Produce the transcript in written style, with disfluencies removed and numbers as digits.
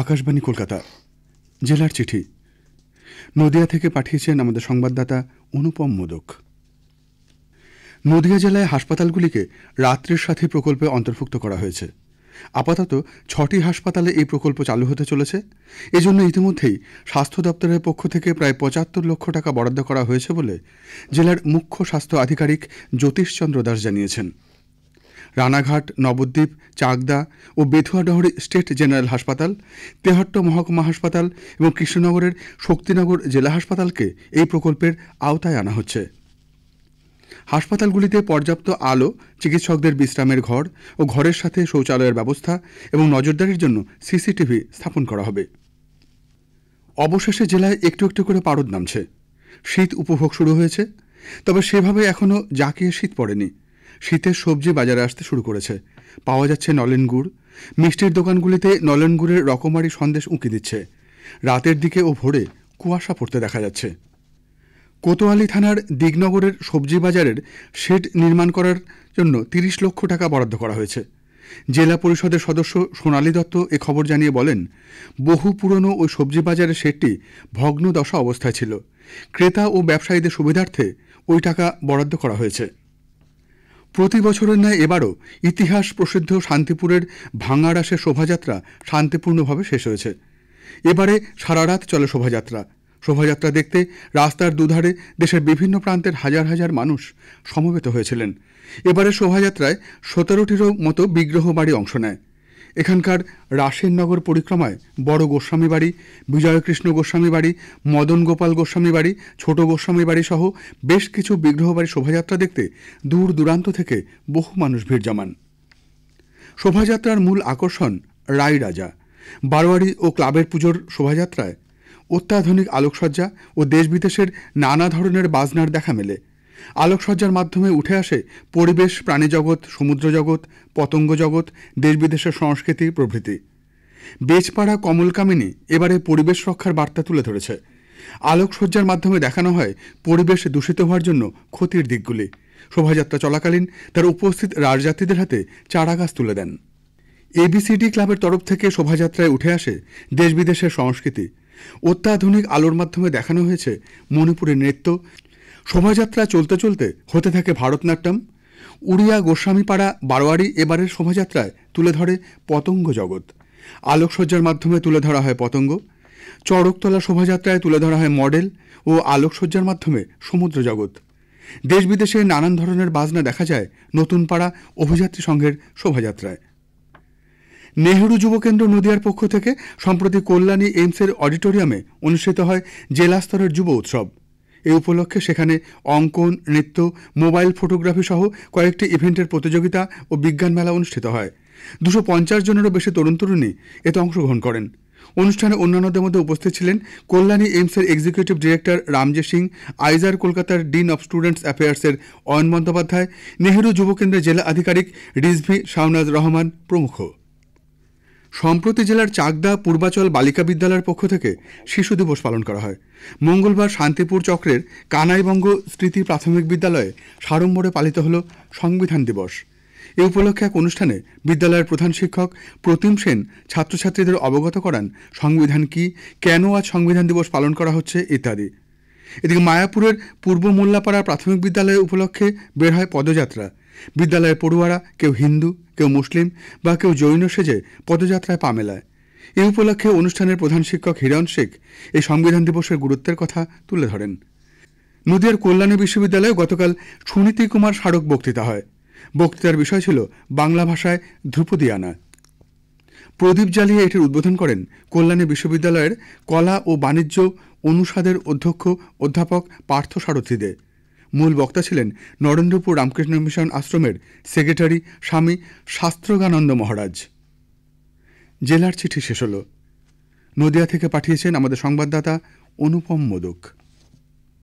আকাশবাণী কলকাতা জেলার চিঠি নদিয়া থেকে পাঠিয়েছেন আমাদের সংবাদদাতা অনুপম মোদক। নদিয়া জেলায় হাসপাতালগুলিকে রাত্রির সাথী প্রকল্পে অন্তর্ভুক্ত করা হয়েছে। আপাতত 6টি হাসপাতালে এই প্রকল্প চালু হতে চলেছে। এজন্য ইতিমধ্যেই স্বাস্থ্য দপ্তরের পক্ষ থেকে প্রায় ৭৫ লক্ষ টাকা বরাদ্দ করা হয়েছে বলে জেলার মুখ্য স্বাস্থ্য আধিকারিক জ্যোতিষচন্দ্র দাস জানিয়েছেন। রানাঘাট, নবদ্বীপ, চাকদা ও বেথুয়াডহরি স্টেট জেনারেল হাসপাতাল, তেহট্ট মহকুমা হাসপাতাল এবং কৃষ্ণনগরের শক্তিনগর জেলা হাসপাতালকে এই প্রকল্পের আওতায় আনা হচ্ছে। হাসপাতালগুলিতে পর্যাপ্ত আলো, চিকিৎসকদের বিশ্রামের ঘর ও ঘরের সাথে শৌচালয়ের ব্যবস্থা এবং নজরদারির জন্য সিসিটিভি স্থাপন করা হবে। অবশেষে জেলায় একটু একটু করে পারদ নামছে। শীত উপভোগ শুরু হয়েছে, তবে সেভাবে এখনও জাঁকিয়ে শীত পড়েনি। শীতের সবজি বাজারে আসতে শুরু করেছে। পাওয়া যাচ্ছে নলেন গুড়। মিষ্টির দোকানগুলিতে নলেন গুড়ের রকমারি সন্দেশ উঁকি দিচ্ছে। রাতের দিকে ও ভোরে কুয়াশা পড়তে দেখা যাচ্ছে। কোতোয়ালি থানার দিগনগরের সবজি বাজারের শেড নির্মাণ করার জন্য ৩০ লক্ষ টাকা বরাদ্দ করা হয়েছে। জেলা পরিষদের সদস্য সোনালী দত্ত এ খবর জানিয়ে বলেন, বহু পুরনো ওই সবজি বাজারের শেডটি ভগ্ন দশা অবস্থায় ছিল। ক্রেতা ও ব্যবসায়ীদের সুবিধার্থে ওই টাকা বরাদ্দ করা হয়েছে। প্রতি বছরের ন্যায় এবারও ইতিহাস প্রসিদ্ধ শান্তিপুরের ভাঙাড়াসের শোভাযাত্রা শান্তিপূর্ণভাবে শেষ হয়েছে। এবারে সারা রাত চলে শোভাযাত্রা। শোভাযাত্রা দেখতে রাস্তার দুধারে দেশের বিভিন্ন প্রান্তের হাজার হাজার মানুষ সমবেত হয়েছিলেন। এবারে শোভাযাত্রায় ১৭টিরও মতো বিগ্রহ বাড়ি অংশ নেয়। এখানকার রাসের নগর পরিক্রমায় বড় গোস্বামী বাড়ি, বিজয়কৃষ্ণ গোস্বামী বাড়ি, মদন গোপাল গোস্বামী বাড়ি, ছোট গোস্বামী বাড়ি সহ বেশ কিছু বিগ্রহ বাড়ি শোভাযাত্রা দেখতে দূর দূরান্ত থেকে বহু মানুষ ভিড় জমান। শোভাযাত্রার মূল আকর্ষণ রাই রাজা। বারোয়ারি ও ক্লাবের পুজোর শোভাযাত্রায় অত্যাধুনিক আলোকসজ্জা ও দেশ বিদেশের নানা ধরনের বাজনার দেখা মেলে। আলোকসজ্জার মাধ্যমে উঠে আসে পরিবেশ, প্রাণীজগৎ, সমুদ্র জগৎ, পতঙ্গ জগৎ, দেশ বিদেশের সংস্কৃতি প্রভৃতি। বেজপাড়া কমলকামিনী এবারে পরিবেশ রক্ষার বার্তা তুলে ধরেছে। আলোকসজ্জার মাধ্যমে দেখানো হয় পরিবেশ দূষিত হওয়ার জন্য ক্ষতির দিকগুলি। শোভাযাত্রা চলাকালীন তার উপস্থিত রাজযাত্রীদের হাতে চারাগাছ তুলে দেন। এবিসিডি ক্লাবের তরফ থেকে শোভাযাত্রায় উঠে আসে দেশ বিদেশের সংস্কৃতি। অত্যাধুনিক আলোর মাধ্যমে দেখানো হয়েছে মণিপুরের নৃত্য। শোভাযাত্রা চলতে চলতে হতে থাকে ভারতনাট্যম। উড়িয়া গোস্বামীপাড়া বারোয়ারি এবারের শোভাযাত্রায় তুলে ধরে পতঙ্গ জগৎ। আলোকসজ্জার মাধ্যমে তুলে ধরা হয় পতঙ্গ। চড়কতলা শোভাযাত্রায় তুলে ধরা হয় মডেল ও আলোকসজ্জার মাধ্যমে সমুদ্র জগৎ। দেশ বিদেশে নানান ধরনের বাজনা দেখা যায় নতুন পাড়া অভিযাত্রী সংঘের শোভাযাত্রায়। নেহেরু যুবকেন্দ্র নদিয়ার পক্ষ থেকে সম্প্রতি কল্যাণী এইমসের অডিটোরিয়ামে অনুষ্ঠিত হয় জেলা স্তরের যুব উৎসব। এ উপলক্ষে সেখানে অঙ্কন, নৃত্য, মোবাইল ফটোগ্রাফি সহ কয়েকটি ইভেন্টের প্রতিযোগিতা ও বিজ্ঞান মেলা অনুষ্ঠিত হয়। ২৫০ জনেরও বেশি তরুণ তরুণী এতে অংশগ্রহণ করেন। অনুষ্ঠানে অন্যান্যদের মধ্যে উপস্থিত ছিলেন কল্যাণী এইমসের এক্সিকিউটিভ ডিরেক্টর রামজে সিং, আইজার কলকাতার ডিন অব স্টুডেন্টস অ্যাফেয়ার্সের অয়ন বন্দ্যোপাধ্যায়, নেহেরু যুবকেন্দ্রের জেলা আধিকারিক রিজভি শাহনাজ রহমান প্রমুখ। সম্প্রতি জেলার চাকদা পূর্বাচল বালিকা বিদ্যালয়ের পক্ষ থেকে শিশু দিবস পালন করা হয়। মঙ্গলবার শান্তিপুর চক্রের কানাইবঙ্গ স্মৃতি প্রাথমিক বিদ্যালয়ে সাড়ম্বরে পালিত হল সংবিধান দিবস। এ উপলক্ষে এক অনুষ্ঠানে বিদ্যালয়ের প্রধান শিক্ষক প্রতিম সেন ছাত্রছাত্রীদের অবগত করান সংবিধান কি, কেন আজ সংবিধান দিবস পালন করা হচ্ছে ইত্যাদি। এদিকে মায়াপুরের পূর্ব মোল্লাপাড়া প্রাথমিক বিদ্যালয় উপলক্ষে বের হয় পদযাত্রা। বিদ্যালয়ের পড়ুয়ারা কেউ হিন্দু, কেউ মুসলিম বা কেউ জৈন সেজে পদযাত্রায় পা মেলায়। এ উপলক্ষে অনুষ্ঠানের প্রধান শিক্ষক হিরণ শেখ এই সংবিধান দিবসের গুরুত্বের কথা তুলে ধরেন। নদিয়ার কল্যাণী বিশ্ববিদ্যালয়ে গতকাল সুনীতি কুমার স্মারক বক্তৃতা হয়। বক্তৃতার বিষয় ছিল বাংলা ভাষায় ধ্রুপদী আনা। প্রদীপ জ্বালিয়ে এটির উদ্বোধন করেন কল্যাণী বিশ্ববিদ্যালয়ের কলা ও বাণিজ্য অনুষদের অধ্যক্ষ অধ্যাপক পার্থ সারথী দে। মূল বক্তা ছিলেন নরেন্দ্রপুর রামকৃষ্ণ মিশন আশ্রমের সেক্রেটারি স্বামী শাস্ত্রজ্ঞানন্দ মহারাজ। জেলার চিঠি শেষ হল। নদিয়া থেকে পাঠিয়েছেন আমাদের সংবাদদাতা অনুপম মোদক।